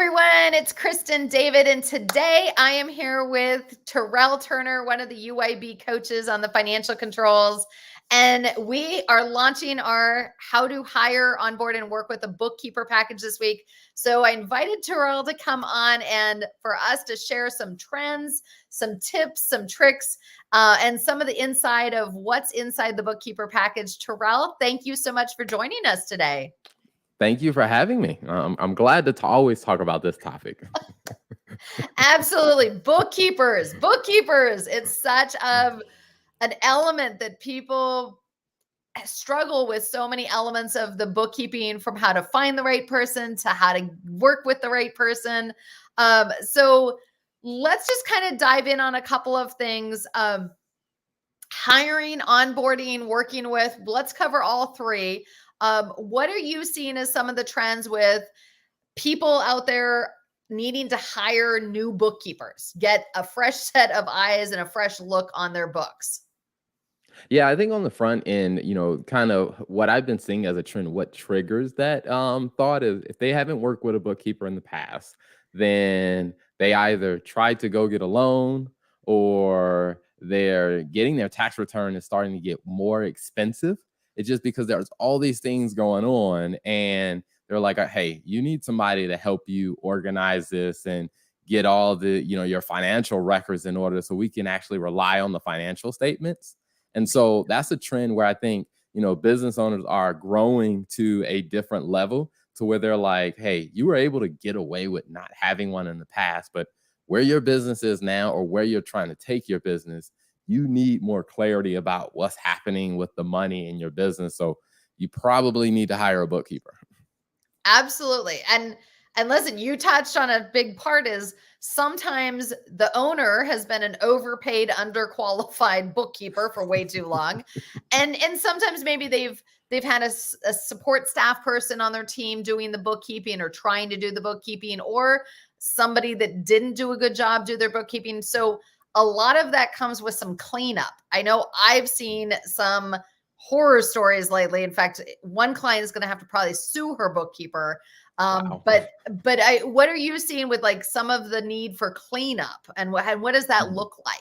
everyone, it's Kristen David, and today I am here with Terrell Turner, one of the UIB coaches on the financial controls, and we are launching our How to Hire, Onboard, and Work with a Bookkeeper package this week. So I invited Terrell to come on and for us to share some trends, some tips, some tricks, and some of the inside of what's inside the Bookkeeper package. Terrell, thank you so much for joining us today. Thank you for having me. I'm glad to always talk about this topic. Absolutely. Bookkeepers. It's such an element that people struggle with, so many elements of the bookkeeping, from how to find the right person to how to work with the right person. So let's just kind of dive in on a couple of things. Hiring, onboarding, working with, let's cover all three. What are you seeing as some of the trends with people out there needing to hire new bookkeepers, get a fresh set of eyes and a fresh look on their books? Yeah, I think on the front end, kind of what I've been seeing as a trend, what triggers that thought is if they haven't worked with a bookkeeper in the past, then they either tried to go get a loan or they're getting their tax return is starting to get more expensive. It's just because there's all these things going on and they're like, hey, you need somebody to help you organize this and get all the, your financial records in order so we can actually rely on the financial statements. And so that's a trend where I think, business owners are growing to a different level to where they're like, hey, you were able to get away with not having one in the past, but where your business is now or where you're trying to take your business, you need more clarity about what's happening with the money in your business. So you probably need to hire a bookkeeper. Absolutely. And listen, you touched on a big part is sometimes the owner has been an overpaid, underqualified bookkeeper for way too long. and sometimes maybe they've had a support staff person on their team doing the bookkeeping or trying to do the bookkeeping, or somebody that didn't do a good job do their bookkeeping. So a lot of that comes with some cleanup. I know I've seen some horror stories lately. In fact, one client is going to have to probably sue her bookkeeper. Wow. But what are you seeing with like some of the need for cleanup, and what does that look like?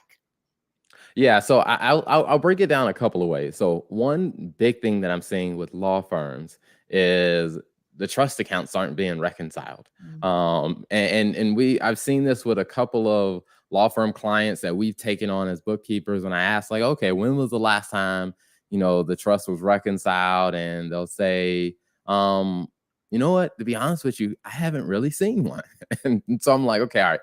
Yeah, so I'll break it down a couple of ways. So one big thing that I'm seeing with law firms is the trust accounts aren't being reconciled. I've seen this with a couple of law firm clients that we've taken on as bookkeepers. And I asked, like, okay, when was the last time the trust was reconciled? And they'll say, you know what? To be honest with you, I haven't really seen one. And so I'm like, okay, all right.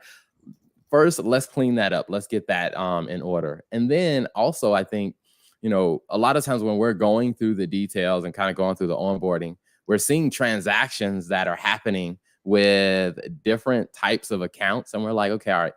First, let's clean that up. Let's get that in order. And then also, I think, a lot of times when we're going through the details and kind of going through the onboarding, we're seeing transactions that are happening with different types of accounts. And we're like, okay, all right,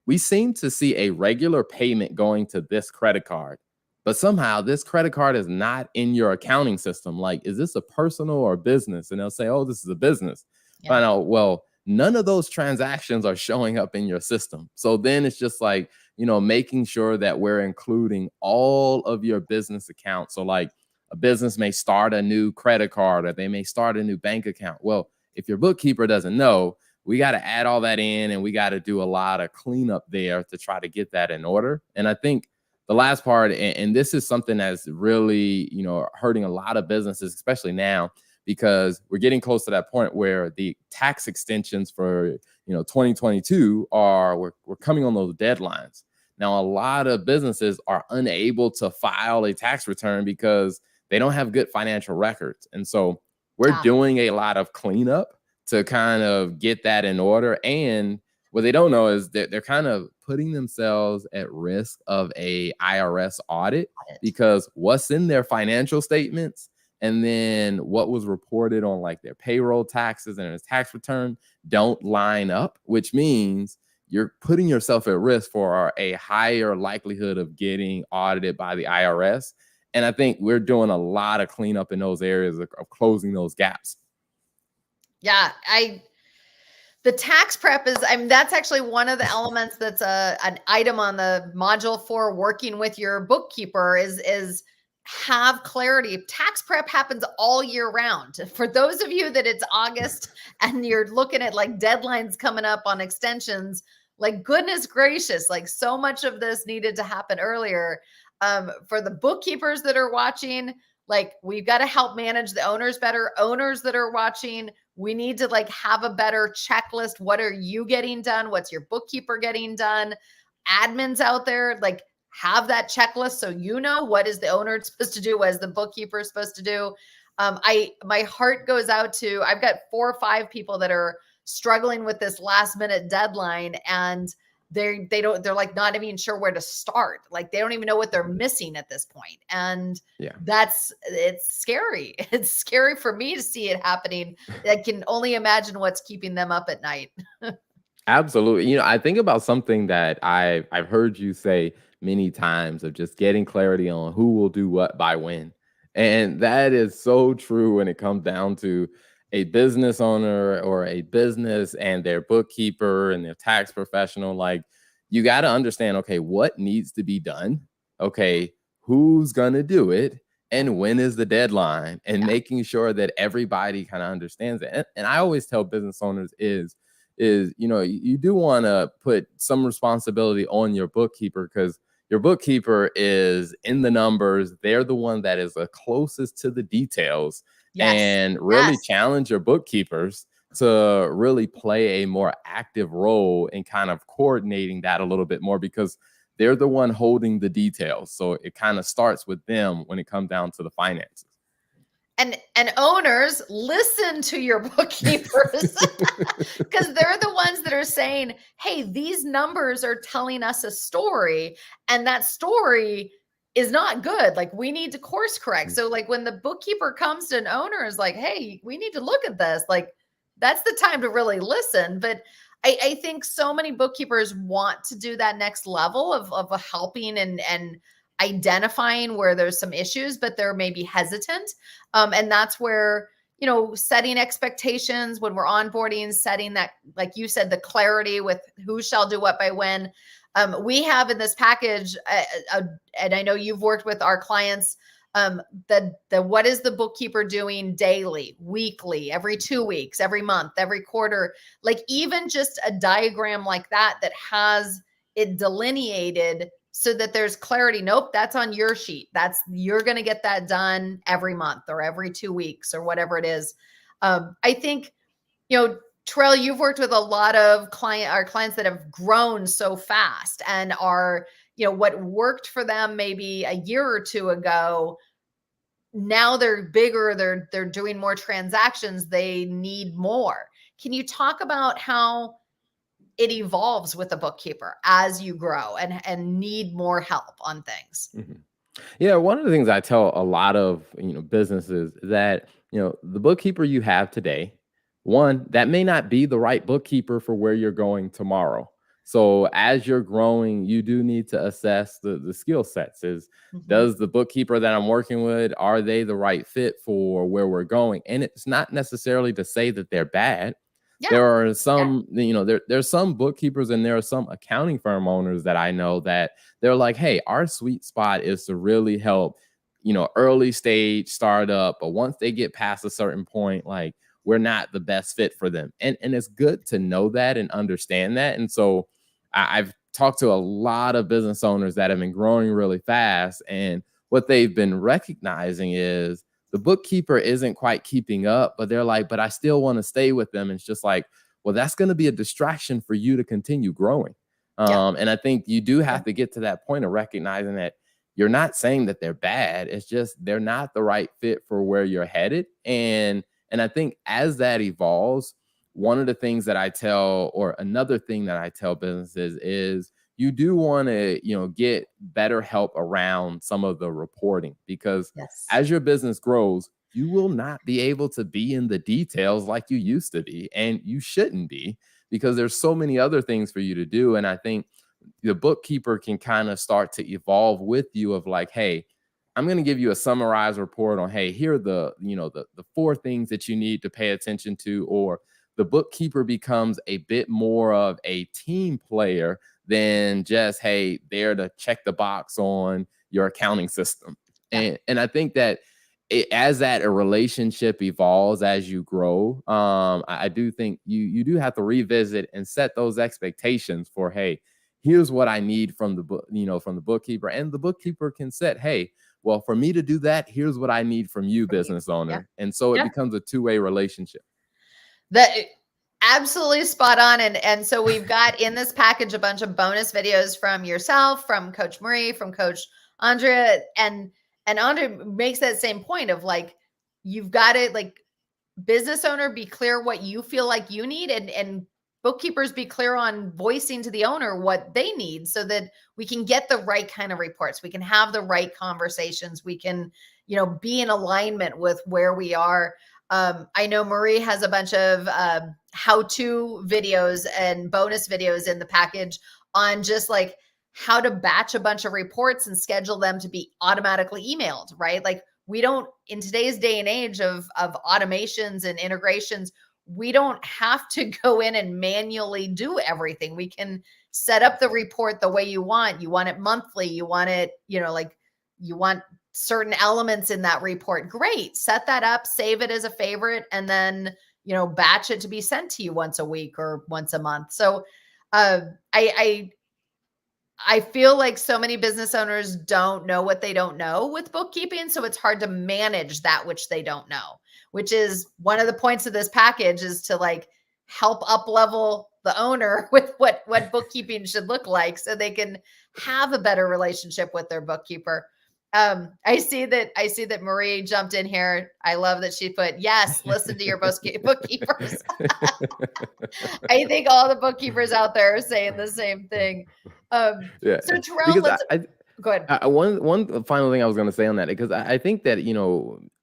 we seem to see a regular payment going to this credit card, but somehow this credit card is not in your accounting system. Like, is this a personal or business? And they'll say, oh, this is a business. Yeah. Find out, well, none of those transactions are showing up in your system. So then it's just like, making sure that we're including all of your business accounts. So like a business may start a new credit card or they may start a new bank account. Well, if your bookkeeper doesn't know, we got to add all that in and we got to do a lot of cleanup there to try to get that in order. And I think the last part, and this is something that's really, hurting a lot of businesses, especially now, because we're getting close to that point where the tax extensions for 2022 we're coming on those deadlines. Now, a lot of businesses are unable to file a tax return because they don't have good financial records. And so we're doing a lot of cleanup to kind of get that in order. And what they don't know is that they're kind of putting themselves at risk of a IRS audit because what's in their financial statements and then what was reported on like their payroll taxes and their tax return don't line up, which means you're putting yourself at risk for a higher likelihood of getting audited by the IRS. And I think we're doing a lot of cleanup in those areas of closing those gaps. Yeah, the tax prep is, that's actually one of the elements that's an item on the module for working with your bookkeeper is have clarity. Tax prep happens all year round. For those of you that it's August and you're looking at like deadlines coming up on extensions, like goodness gracious, like so much of this needed to happen earlier. For the bookkeepers that are watching, like we've got to help manage the owners better. Owners that are watching, we need to like have a better checklist. What are you getting done? What's your bookkeeper getting done? Admins out there, like have that checklist so you know what is the owner supposed to do, what is the bookkeeper supposed to do. My heart goes out to, I've got 4 or 5 people that are struggling with this last minute deadline, and they're like not even sure where to start. Like they don't even know what they're missing at this point. And Yeah. it's scary. It's scary for me to see it happening. I can only imagine what's keeping them up at night. Absolutely. You know, I think about something that I've heard you say many times of just getting clarity on who will do what by when. And that is so true when it comes down to a business owner or a business and their bookkeeper and their tax professional. Like, you got to understand, okay, what needs to be done? Okay, who's going to do it? And when is the deadline? And making sure that everybody kind of understands it. And I always tell business owners is, you know, you do want to put some responsibility on your bookkeeper, because your bookkeeper is in the numbers. They're the one that is the closest to the details. Yes. And really Yes. challenge your bookkeepers to really play a more active role in kind of coordinating that a little bit more, because they're the one holding the details. So it kind of starts with them when it comes down to the finances. And owners, listen to your bookkeepers, because they're the ones that are saying, hey, these numbers are telling us a story, and that story is not good. Like we need to course correct. So like when the bookkeeper comes to an owner is like, hey, we need to look at this, like that's the time to really listen. But I think so many bookkeepers want to do that next level of helping and identifying where there's some issues, but they're maybe hesitant. And that's where, you know, setting expectations when we're onboarding, setting that, like you said, the clarity with who shall do what by when. We have in this package, and I know you've worked with our clients, the what is the bookkeeper doing daily, weekly, every 2 weeks, every month, every quarter, like even just a diagram like that has it delineated so that there's clarity. Nope, that's on your sheet. You're going to get that done every month or every 2 weeks or whatever it is. I think, you know, Terrell, you've worked with a lot of our clients that have grown so fast and are, you know, what worked for them maybe a year or 2 ago. Now they're bigger, they're doing more transactions, they need more. Can you talk about how it evolves with a bookkeeper as you grow and need more help on things? Mm-hmm. Yeah, one of the things I tell a lot of, you know, businesses that, you know, the bookkeeper you have today, one, that may not be the right bookkeeper for where you're going tomorrow. So as you're growing, you do need to assess the skill sets. Does the bookkeeper that I'm working with, are they the right fit for where we're going? And it's not necessarily to say that they're bad. Yeah. There are some, you know, there's some bookkeepers and there are some accounting firm owners that I know that they're like, hey, our sweet spot is to really help, you know, early stage startup. But once they get past a certain point, like we're not the best fit for them. And it's good to know that and understand that. And so I've talked to a lot of business owners that have been growing really fast. And what they've been recognizing is the bookkeeper isn't quite keeping up, but they're like, but I still want to stay with them. And it's just like, well, that's going to be a distraction for you to continue growing. And I think you do have to get to that point of recognizing that you're not saying that they're bad. It's just they're not the right fit for where you're headed. And I think as that evolves, one of the things that I tell, or another thing that I tell businesses is you do want to, you know, get better help around some of the reporting, because as your business grows, you will not be able to be in the details like you used to be, and you shouldn't be, because there's so many other things for you to do. And I think the bookkeeper can kind of start to evolve with you of like, hey, I'm going to give you a summarized report on, hey, here are the, you know, the 4 things that you need to pay attention to. Or the bookkeeper becomes a bit more of a team player than just, hey, there to check the box on your accounting system. And I think that as that a relationship evolves, as you grow, I do think you do have to revisit and set those expectations for, hey, here's what I need from the book, from the bookkeeper, and the bookkeeper can set, hey, well, for me to do that, here's what I need from you, business owner. And so it becomes a two-way relationship. That absolutely spot on. And so we've got in this package a bunch of bonus videos from yourself, from Coach Marie, from Coach Andrea, and Andrea makes that same point of like, you've got to, like, business owner, be clear what you feel like you need, and bookkeepers be clear on voicing to the owner what they need, so that we can get the right kind of reports. We can have the right conversations. We can, be in alignment with where we are. I know Marie has a bunch of how-to videos and bonus videos in the package on just like how to batch a bunch of reports and schedule them to be automatically emailed, right? Like, we don't, in today's day and age of automations and integrations, we don't have to go in and manually do everything. We can set up the report the way you want. You want it monthly. You want it, like, you want certain elements in that report. Great. Set that up, save it as a favorite, and then, batch it to be sent to you once a week or once a month. So I feel like so many business owners don't know what they don't know with bookkeeping. So it's hard to manage that which they don't know, which is one of the points of this package, is to like help up level the owner with what bookkeeping should look like, so they can have a better relationship with their bookkeeper. I see that Marie jumped in here. I love that she put, yes, listen to your bookkeepers. I think all the bookkeepers out there are saying the same thing. So Terrell, go ahead. One final thing I was going to say on that, because I think that,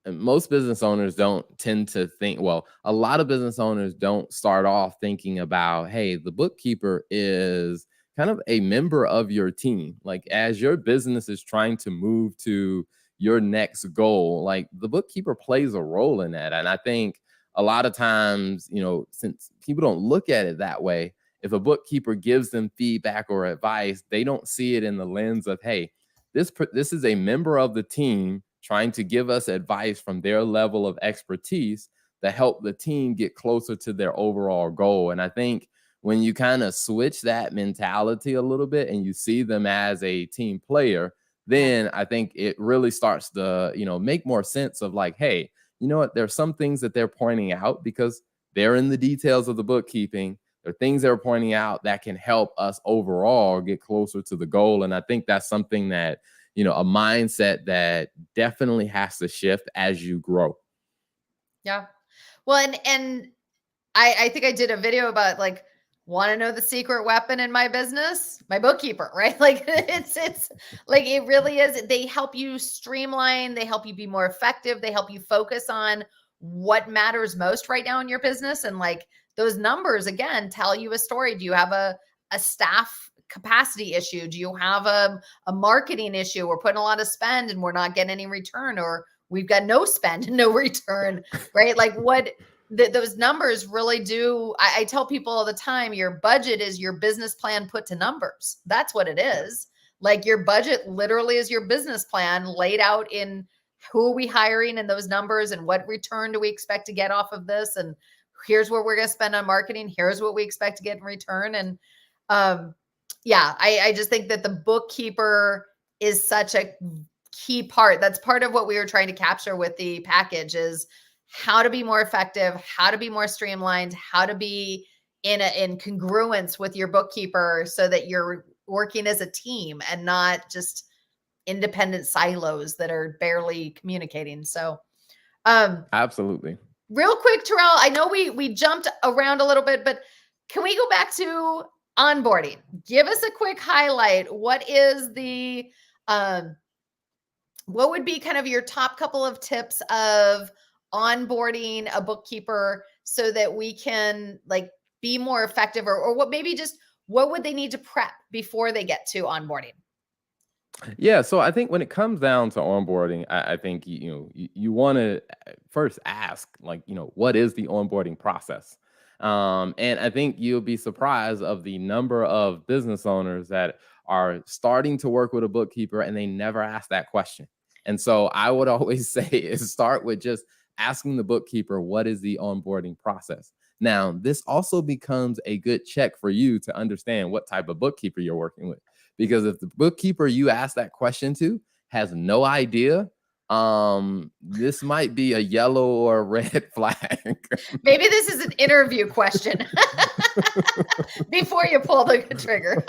most business owners don't tend to think, well, a lot of business owners don't start off thinking about, hey, the bookkeeper is kind of a member of your team. Like, as your business is trying to move to your next goal, like, the bookkeeper plays a role in that. And I think a lot of times, since people don't look at it that way, if a bookkeeper gives them feedback or advice, they don't see it in the lens of, hey, this is a member of the team trying to give us advice from their level of expertise to help the team get closer to their overall goal. And I think when you kind of switch that mentality a little bit and you see them as a team player, then I think it really starts to, make more sense of like, hey, you know what? There's some things that they're pointing out because they're in the details of the bookkeeping. There are things they're pointing out that can help us overall get closer to the goal. And I think that's something that, a mindset that definitely has to shift as you grow. Yeah. Well, and I think I did a video about, like, want to know the secret weapon in my business? My bookkeeper, right? Like, it's like, it really is. They help you streamline. They help you be more effective. They help you focus on what matters most right now in your business. And like, those numbers, again, tell you a story. Do you have a staff capacity issue? Do you have a marketing issue? We're putting a lot of spend and we're not getting any return, or we've got no spend and no return, right? Like, those numbers really do. I tell people all the time, your budget is your business plan put to numbers. That's what it is. Like, your budget literally is your business plan laid out in who are we hiring and those numbers, and what return do we expect to get off of this, and here's what we're going to spend on marketing. Here's what we expect to get in return. And I just think that the bookkeeper is such a key part. That's part of what we were trying to capture with the package, is how to be more effective, how to be more streamlined, how to be in congruence with your bookkeeper, so that you're working as a team and not just independent silos that are barely communicating. So absolutely. Real quick, Terrell, I know we jumped around a little bit, but can we go back to onboarding? Give us a quick highlight. What is the what would be kind of your top couple of tips of onboarding a bookkeeper, so that we can like be more effective, or what, maybe just what would they need to prep before they get to onboarding? Yeah, so I think when it comes down to onboarding, I think you want to first ask, like, what is the onboarding process? And I think you'll be surprised of the number of business owners that are starting to work with a bookkeeper and they never ask that question. And so I would always say is start with just asking the bookkeeper, what is the onboarding process? Now, this also becomes a good check for you to understand what type of bookkeeper you're working with. Because if the bookkeeper you ask that question to has no idea, this might be a yellow or a red flag. Maybe this is an interview question before you pull the trigger.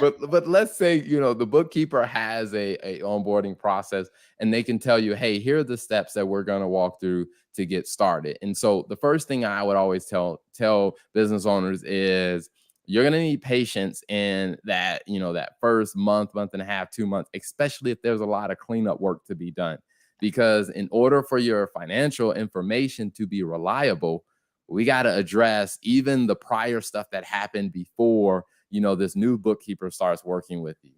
But let's say, you know, the bookkeeper has a onboarding process and they can tell you, hey, here are the steps that we're going to walk through to get started. And so the first thing I would always tell business owners is you're going to need patience in that, you know, that first month, month and a half, 2 months, especially if there's a lot of cleanup work to be done. Because in order for your financial information to be reliable, we got to address even the prior stuff that happened before, you know, this new bookkeeper starts working with you.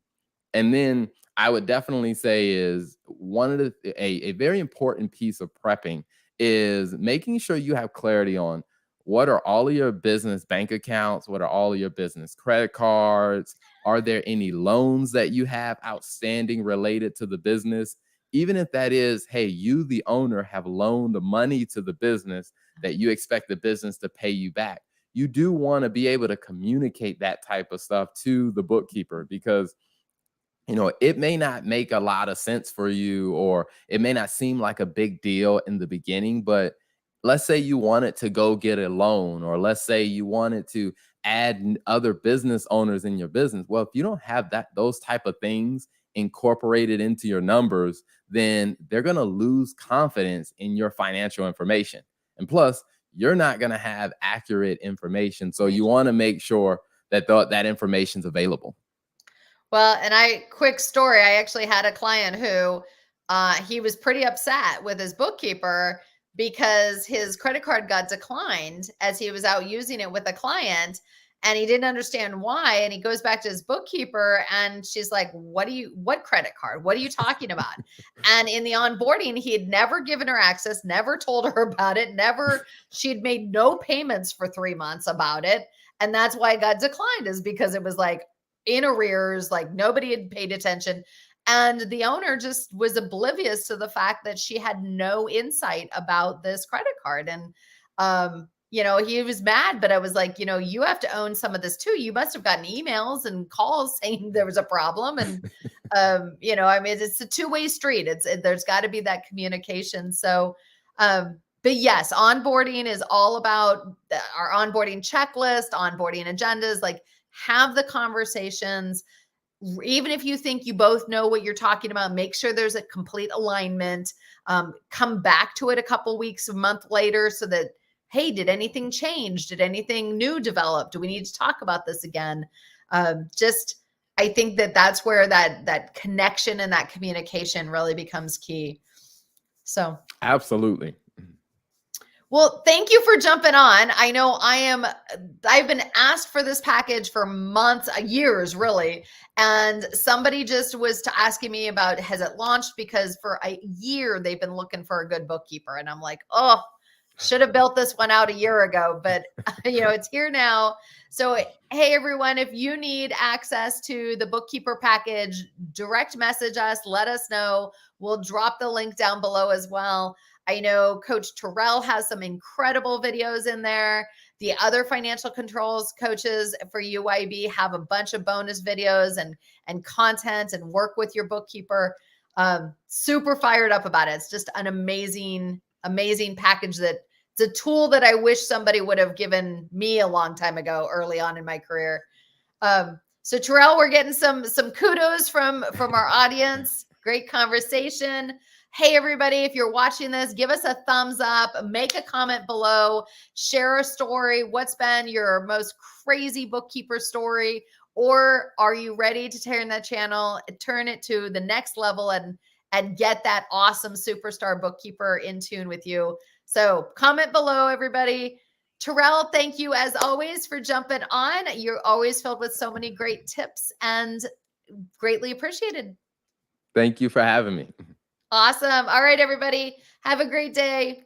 And then I would definitely say is one of a very important piece of prepping is making sure you have clarity on what are all of your business bank accounts, what are all of your business credit cards, are there any loans that you have outstanding related to the business? Even if that is, hey, you, the owner, have loaned money to the business that you expect the business to pay you back. You do want to be able to communicate that type of stuff to the bookkeeper because, you know, it may not make a lot of sense for you or it may not seem like a big deal in the beginning, but let's say you wanted to go get a loan or let's say you wanted to add other business owners in your business. Well, if you don't have those type of things incorporated into your numbers, then they're going to lose confidence in your financial information. And plus, you're not going to have accurate information. So you want to make sure that that information is available. Well, and quick story, I actually had a client who he was pretty upset with his bookkeeper because his credit card got declined as he was out using it with a client and he didn't understand why. And he goes back to his bookkeeper and she's like, what credit card? What are you talking about? And in the onboarding, he had never given her access, never told her about it, she'd made no payments for 3 months about it. And that's why it got declined, is because it was like in arrears, like nobody had paid attention. And the owner just was oblivious to the fact that she had no insight about this credit card. And, you know, he was mad, but I was like, you know, you have to own some of this too. You must have gotten emails and calls saying there was a problem. And, you know, I mean, it's a two-way street. There's got to be that communication. So, but yes, onboarding is all about our onboarding checklist, onboarding agendas, like have the conversations. Even if you think you both know what you're talking about, make sure there's a complete alignment. Come back to it a couple weeks, a month later so that, hey, did anything change? Did anything new develop? Do we need to talk about this again? I think that's where that connection and that communication really becomes key. So absolutely. Well, thank you for jumping on. I know I've been asked for this package for months, years, really. And somebody just was asking me about, has it launched? Because for a year, they've been looking for a good bookkeeper. And I'm like, oh, should have built this one out a year ago, but you know, it's here now. So, hey, everyone, if you need access to the bookkeeper package, direct message us, let us know. We'll drop the link down below as well. I know Coach Terrell has some incredible videos in there. The other financial controls coaches for UYB have a bunch of bonus videos and content and work with your bookkeeper. Super fired up about it. It's just an amazing package that it's a tool that I wish somebody would have given me a long time ago, early on in my career. So Terrell, we're getting some kudos from our audience. Great conversation. Hey, everybody, if you're watching this, give us a thumbs up, make a comment below, share a story. What's been your most crazy bookkeeper story? Or are you ready to turn that channel, turn it to the next level and get that awesome superstar bookkeeper in tune with you? So comment below, everybody. Terrell, thank you as always for jumping on. You're always filled with so many great tips and greatly appreciated. Thank you for having me. Awesome. All right, everybody. Have a great day.